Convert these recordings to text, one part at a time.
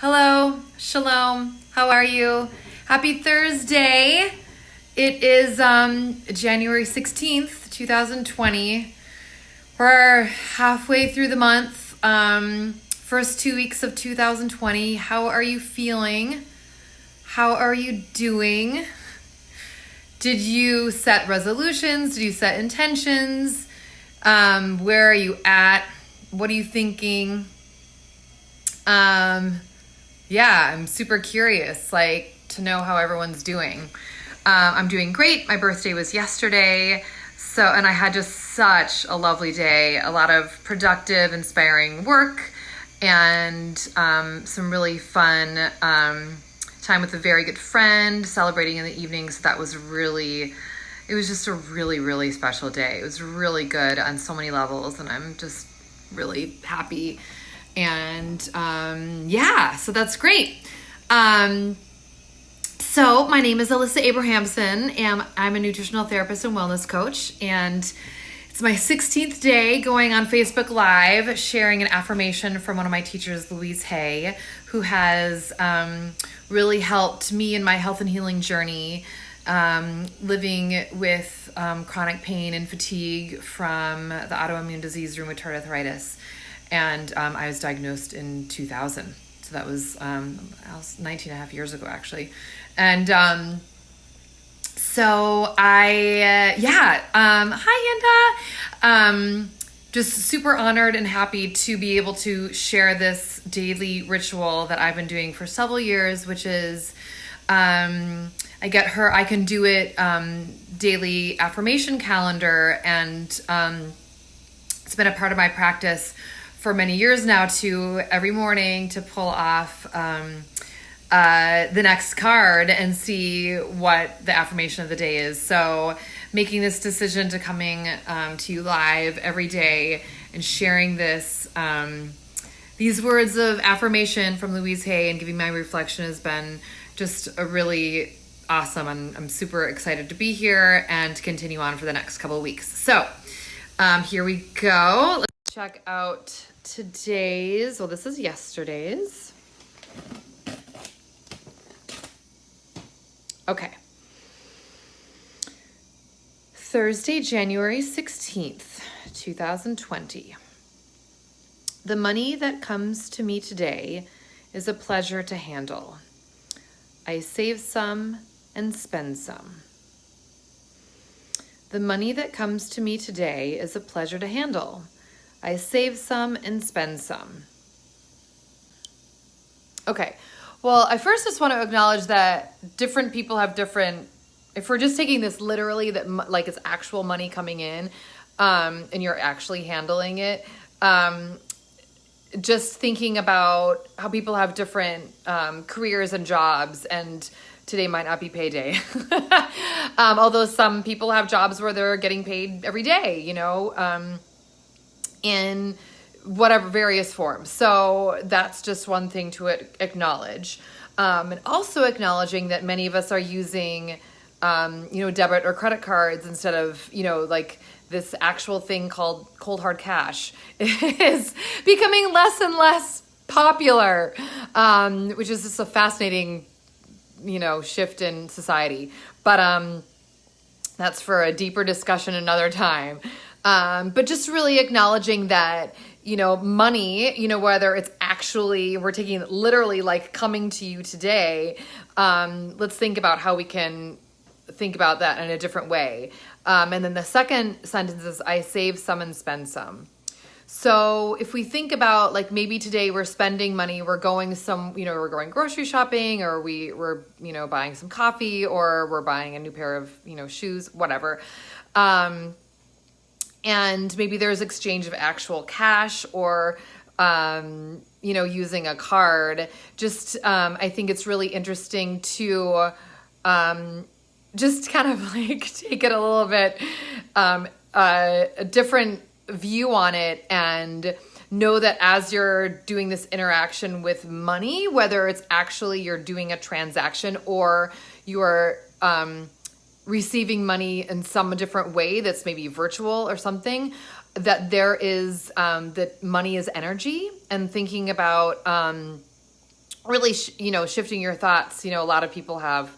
Hello, shalom. How are you? Happy Thursday. It is January 16th, 2020. We're halfway through the month. First 2 weeks of 2020. How are you feeling? How are you doing? Did you set resolutions? Did you set intentions? Where are you at? What are you thinking? Yeah, I'm super curious, to know how everyone's doing. I'm doing great. My birthday was yesterday. And I had just such a lovely day, a lot of productive, inspiring work, and some really fun time with a very good friend, celebrating in the evening. So that was it was just a really, really special day. It was really good on so many levels, and I'm just really happy. And so that's great. So my name is Alyssa Abrahamson, and I'm a nutritional therapist and wellness coach. And it's my 16th day going on Facebook Live, sharing an affirmation from one of my teachers, Louise Hay, who has really helped me in my health and healing journey, living with chronic pain and fatigue from the autoimmune disease rheumatoid arthritis. And I was diagnosed in 2000. So that was 19 and a half years ago, actually. And hi, Yenda. Just super honored and happy to be able to share this daily ritual that I've been doing for several years, which is I can do it daily affirmation calendar. And it's been a part of my practice for many years now, to every morning to pull off the next card and see what the affirmation of the day is. So making this decision to coming to you live every day and sharing these words of affirmation from Louise Hay and giving my reflection has been just a really awesome. I'm super excited to be here and to continue on for the next couple of weeks. So here we go. Let's check out today's. Well, this is yesterday's. Okay. Thursday, January 16th, 2020. The money that comes to me today is a pleasure to handle. I save some and spend some. The money that comes to me today is a pleasure to handle. I save some and spend some. Okay. Well, I first just want to acknowledge that different people have different, if we're just taking this literally, that it's actual money coming in, and you're actually handling it, just thinking about how people have different careers and jobs, and today might not be payday. Although some people have jobs where they're getting paid every day, in whatever various forms. So that's just one thing to acknowledge. And also acknowledging that many of us are using, debit or credit cards instead of, this actual thing called cold hard cash is becoming less and less popular, which is just a fascinating, shift in society. But that's for a deeper discussion another time. But just really acknowledging that, money, whether it's actually, we're taking it literally coming to you today, let's think about how we can think about that in a different way. And then the second sentence is, I save some and spend some. So if we think about maybe today we're spending money, we're going we're going grocery shopping, or we're buying some coffee, or we're buying a new pair of, shoes, whatever. And maybe there's exchange of actual cash or, using a card. Just, I think it's really interesting to just kind of take it a little bit, a different view on it, and know that as you're doing this interaction with money, whether it's actually you're doing a transaction or you're receiving money in some different way that's maybe virtual or something, that there is that money is energy, and thinking about really, shifting your thoughts. A lot of people have,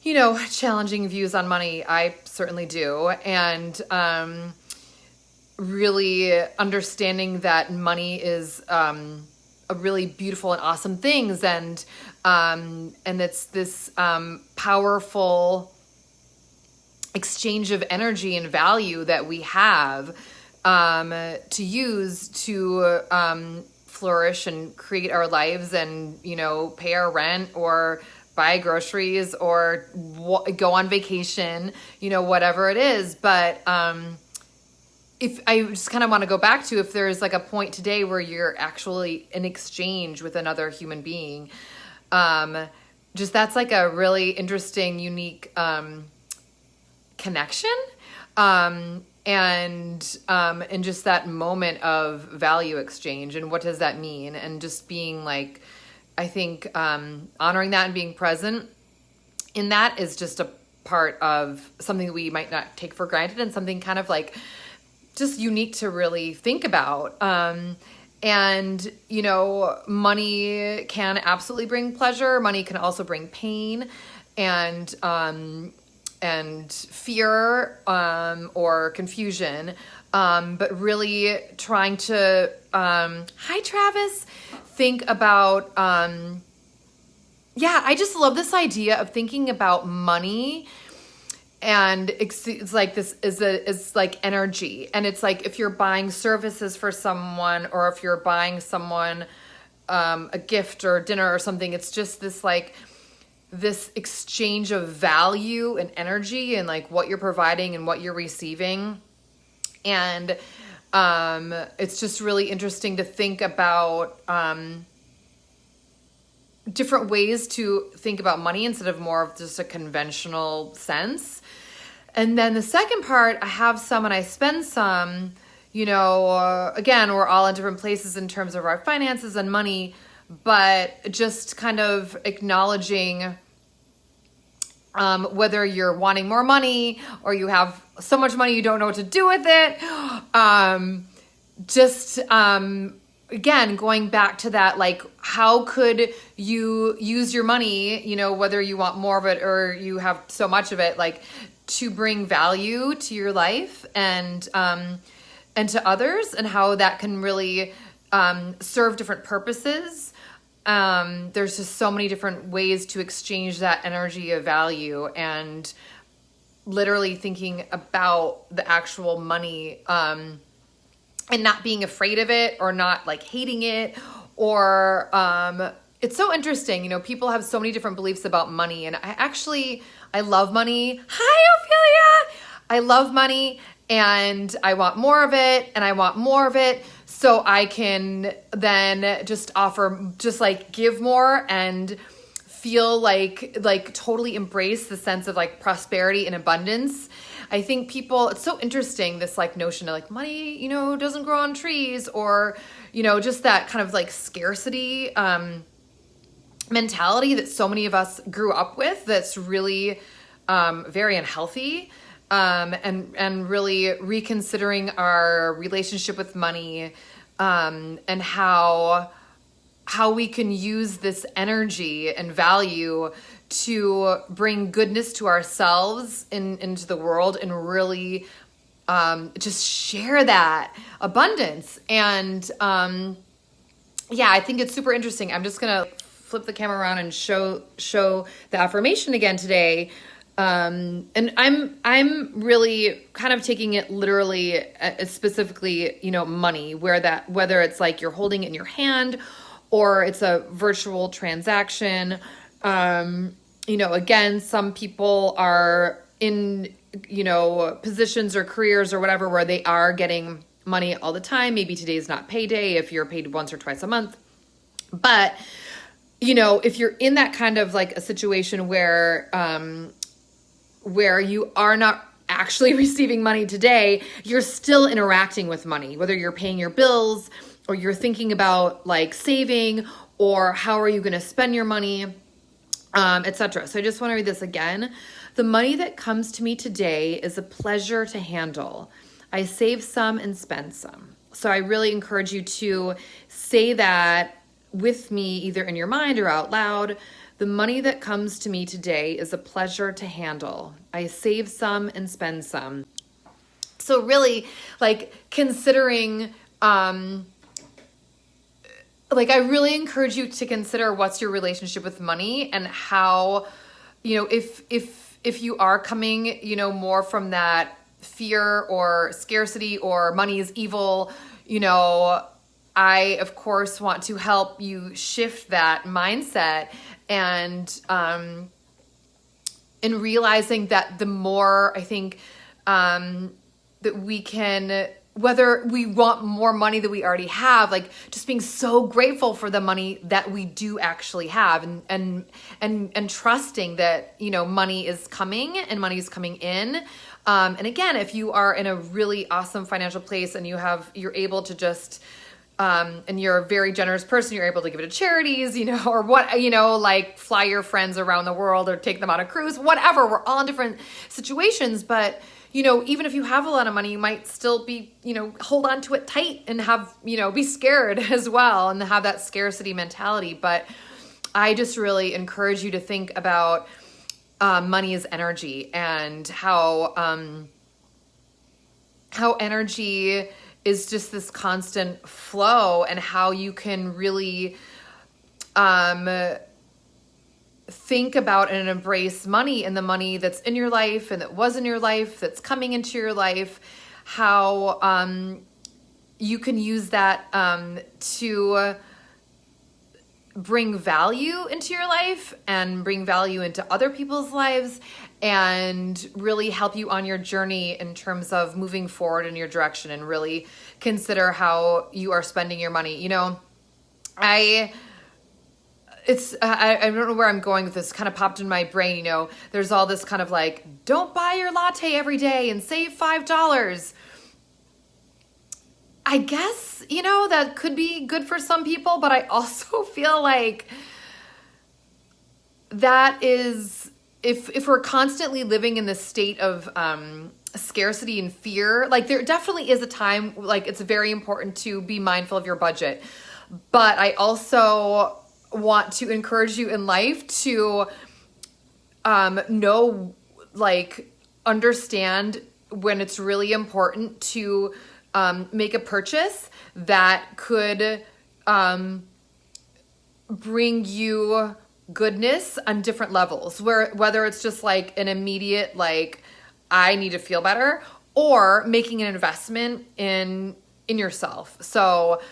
challenging views on money. I certainly do. And really understanding that money is a really beautiful and awesome things. And it's this powerful exchange of energy and value that we have to use to flourish and create our lives and, pay our rent or buy groceries or go on vacation, whatever it is. But if I just kind of want to go back to, if there's like a point today where you're actually in exchange with another human being, just that's like a really interesting, unique connection. And just that moment of value exchange, and what does that mean? And just being like, I think, honoring that and being present in that is just a part of something that we might not take for granted, and something kind of like just unique to really think about. And, money can absolutely bring pleasure. Money can also bring pain and fear, or confusion. But really trying to, hi, Travis, think about, I just love this idea of thinking about money. And it's like this is like energy. And it's like, if you're buying services for someone, or if you're buying someone a gift or dinner or something, it's just this like this exchange of value and energy, and like what you're providing and what you're receiving. And it's just really interesting to think about different ways to think about money instead of more of just a conventional sense. And then the second part, I have some and I spend some. Again, we're all in different places in terms of our finances and money, but just kind of acknowledging whether you're wanting more money or you have so much money you don't know what to do with it. Again, going back to that, like, how could you use your money, whether you want more of it or you have so much of it, like, to bring value to your life and to others, and how that can really serve different purposes. There's just so many different ways to exchange that energy of value, and literally thinking about the actual money, and not being afraid of it, or not like hating it, or it's so interesting. People have so many different beliefs about money, and I love money. Hi, Ophelia. I love money, and I want more of it, and I want more of it, so I can then just give more and feel like totally embrace the sense of like prosperity and abundance. I think it's so interesting, this like notion of like money, doesn't grow on trees, or, just that kind of like scarcity mentality that so many of us grew up with, that's really very unhealthy, and really reconsidering our relationship with money, and how we can use this energy and value to bring goodness to ourselves into the world, and really just share that abundance. And I think it's super interesting. I'm just gonna flip the camera around and show the affirmation again today. And I'm really kind of taking it literally, specifically, money, whether it's like you're holding it in your hand or it's a virtual transaction. Again, some people are in, positions or careers or whatever, where they are getting money all the time. Maybe today's not payday if you're paid once or twice a month. But, if you're in that kind of like a situation where you are not actually receiving money today, you're still interacting with money, whether you're paying your bills or you're thinking about like saving, or how are you going to spend your money, etc. So I just want to read this again. The money that comes to me today is a pleasure to handle. I save some and spend some. So I really encourage you to say that with me either in your mind or out loud. The money that comes to me today is a pleasure to handle. I save some and spend some. So really, like, considering, I really encourage you to consider what's your relationship with money, and how, if you are coming, more from that fear or scarcity or money is evil, I, of course, want to help you shift that mindset, and in realizing that the more, I think, that we can, whether we want more money that we already have, like just being so grateful for the money that we do actually have, and trusting that, money is coming and money is coming in. And again, if you are in a really awesome financial place and you're able to just, and you're a very generous person, you're able to give it to charities, or what, like fly your friends around the world or take them on a cruise, whatever. We're all in different situations, but even if you have a lot of money, you might still be, hold on to it tight and have, be scared as well and have that scarcity mentality. But I just really encourage you to think about money as energy, and how energy is just this constant flow, and how you can really think about and embrace money, and the money that's in your life and that was in your life, that's coming into your life, how you can use that to bring value into your life and bring value into other people's lives, and really help you on your journey in terms of moving forward in your direction, and really consider how you are spending your money. I don't know where I'm going with this. It kind of popped in my brain. There's all this kind of like, don't buy your latte every day and save $5. I guess, that could be good for some people, but I also feel like that is, if we're constantly living in this state of scarcity and fear, like there definitely is a time, like it's very important to be mindful of your budget. But I also want to encourage you in life to understand when it's really important to make a purchase that could bring you goodness on different levels, whether it's just like an immediate, like, I need to feel better, or making an investment in yourself. So,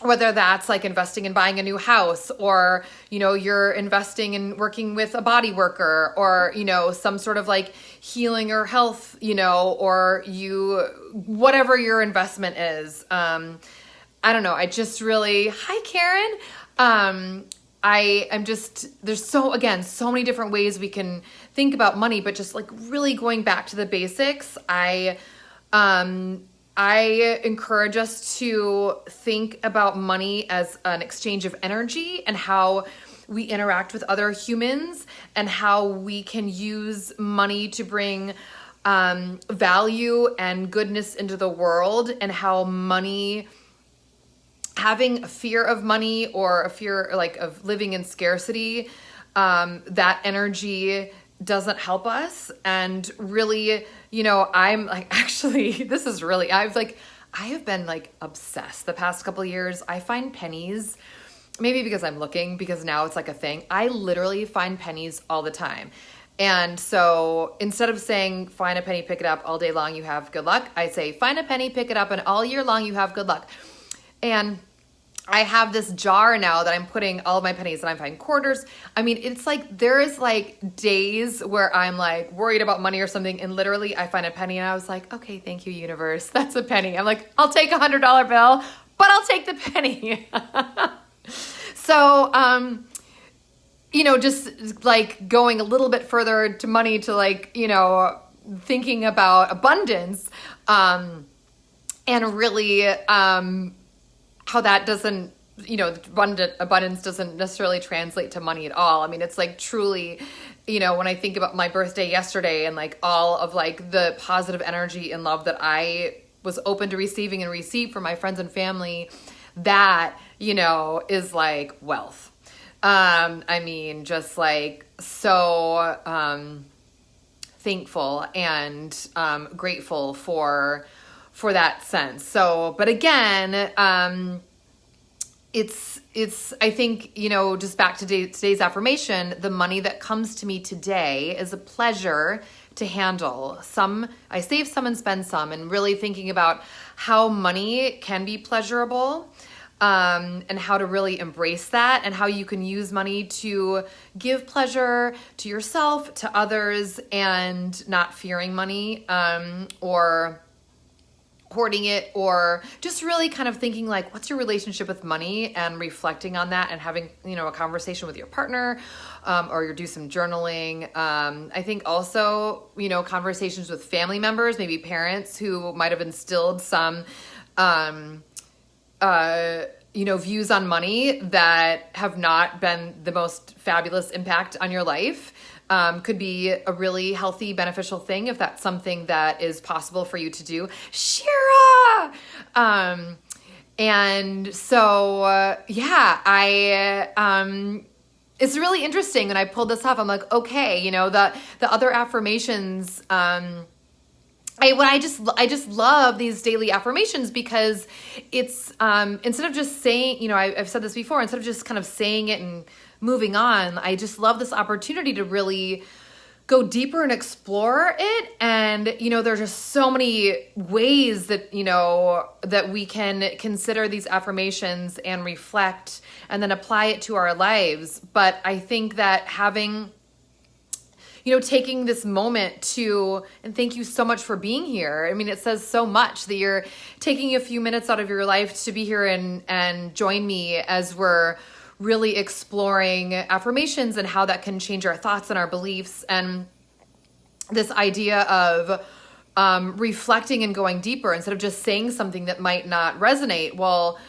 whether that's like investing in buying a new house, or, you're investing in working with a body worker, or, some sort of like healing or health, or whatever your investment is. I don't know. I just really, hi, Karen. There's so many different ways we can think about money, but just like really going back to the basics, I encourage us to think about money as an exchange of energy, and how we interact with other humans, and how we can use money to bring value and goodness into the world, and how money, having a fear of money or a fear like of living in scarcity, that energy doesn't help us. And really, I'm like, actually, I have been like obsessed the past couple of years. I find pennies, maybe because I'm looking, because now it's like a thing. I literally find pennies all the time. And so instead of saying, find a penny, pick it up all day long, you have good luck, I say, find a penny, pick it up, and all year long, you have good luck. And I have this jar now that I'm putting all of my pennies, and I find quarters. I mean, it's like, there is like days where I'm like worried about money or something, and literally I find a penny and I was like, okay, thank you, universe. That's a penny. I'm like, I'll take $100 bill, but I'll take the penny. So, just like going a little bit further to money, to like, thinking about abundance, and really, how that doesn't, abundance doesn't necessarily translate to money at all. I mean, it's like truly, when I think about my birthday yesterday, and like all of like the positive energy and love that I was open to receiving and receive from my friends and family, that, is like wealth. I mean, just like so thankful and grateful for that sense. So, but again, it's I think, just back to today's affirmation, the money that comes to me today is a pleasure to handle. I save some and spend some, and really thinking about how money can be pleasurable, and how to really embrace that, and how you can use money to give pleasure to yourself, to others, and not fearing money, or hoarding it, or just really kind of thinking like, what's your relationship with money, and reflecting on that, and having, a conversation with your partner, or you do some journaling. I think also, conversations with family members, maybe parents who might have instilled some, views on money that have not been the most fabulous impact on your life. Could be a really healthy, beneficial thing if that's something that is possible for you to do. Shira! And so, it's really interesting. When I pulled this up, I'm like, okay, the other affirmations, I just love these daily affirmations, because it's, instead of just saying, I've said this before, instead of just kind of saying it and moving on, I just love this opportunity to really go deeper and explore it. And, there's just so many ways that, that we can consider these affirmations and reflect and then apply it to our lives. But I think that taking this moment and thank you so much for being here. I mean, it says so much that you're taking a few minutes out of your life to be here and join me as we're really exploring affirmations and how that can change our thoughts and our beliefs, and this idea of reflecting and going deeper instead of just saying something that might not resonate. Well,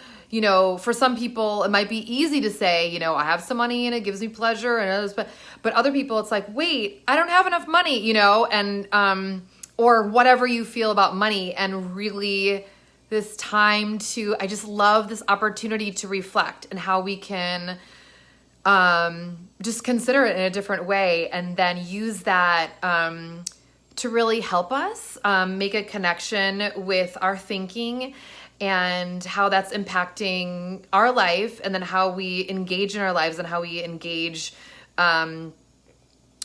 for some people it might be easy to say, I have some money and it gives me pleasure, and others, but other people it's like, wait, I don't have enough money, and or whatever you feel about money, and really this time I just love this opportunity to reflect and how we can just consider it in a different way, and then use that to really help us make a connection with our thinking and how that's impacting our life, and then how we engage in our lives, and how we engage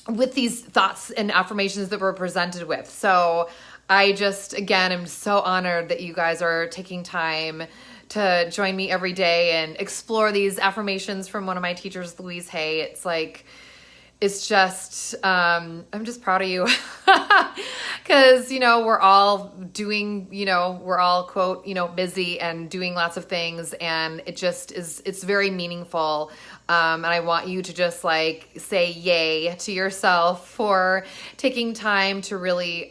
with these thoughts and affirmations that we're presented with. So I just, again, am so honored that you guys are taking time to join me every day and explore these affirmations from one of my teachers, Louise Hay. It's just, I'm just proud of you because, we're all doing, we're all quote, busy and doing lots of things, and it just is, it's very meaningful. And I want you to just like say yay to yourself for taking time to really,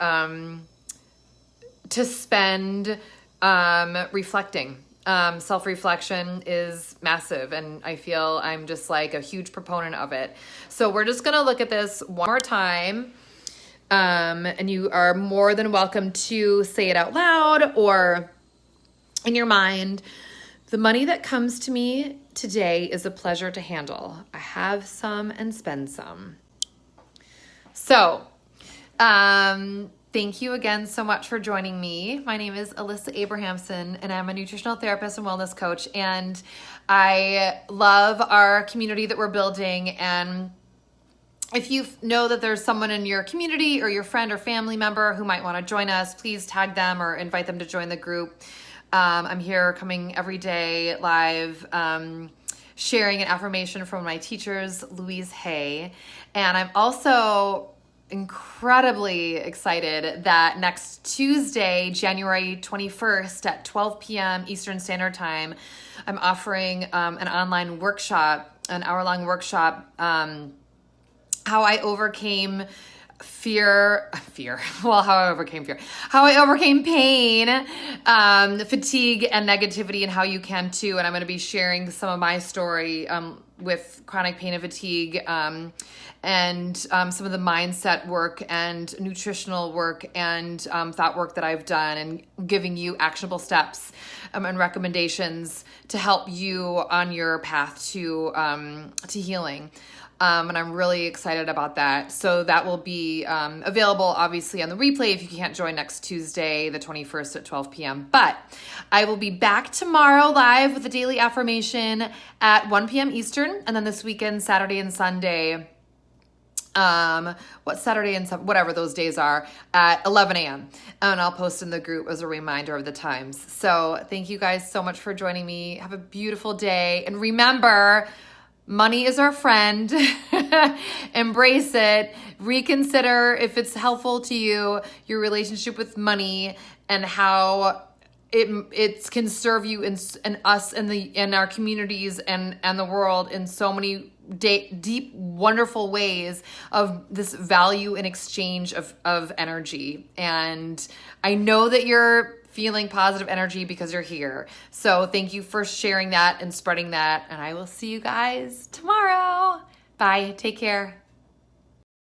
to spend reflecting. Self-reflection is massive, and I feel I'm just like a huge proponent of it. So we're just going to look at this one more time, and you are more than welcome to say it out loud or in your mind. The money that comes to me today is a pleasure to handle. I have some and spend some. So, thank you again so much for joining me. My name is Alyssa Abrahamson, and I'm a nutritional therapist and wellness coach. And I love our community that we're building. And if you know that there's someone in your community or your friend or family member who might want to join us, please tag them or invite them to join the group. I'm here coming every day live, sharing an affirmation from my teachers, Louise Hay. And I'm also incredibly excited that next Tuesday, January 21st at 12 p.m. Eastern Standard Time, I'm offering an online workshop, an hour-long workshop, how I overcame how I overcame pain, fatigue, and negativity, and how you can too. And I'm going to be sharing some of my story, with chronic pain and fatigue, and some of the mindset work and nutritional work and thought work that I've done, and giving you actionable steps and recommendations to help you on your path to healing. And I'm really excited about that. So that will be available, obviously, on the replay if you can't join next Tuesday, the 21st at 12 p.m. But I will be back tomorrow live with the Daily Affirmation at 1 p.m. Eastern. And then this weekend, Saturday and Sunday, whatever those days are, at 11 a.m. And I'll post in the group as a reminder of the times. So thank you guys so much for joining me. Have a beautiful day. And remember, money is our friend. Embrace it. Reconsider if it's helpful to you, your relationship with money, and how it can serve you and us in our communities and the world in so many deep, wonderful ways of this value in exchange of energy. And I know that you're feeling positive energy because you're here. So thank you for sharing that and spreading that. And I will see you guys tomorrow. Bye. Take care.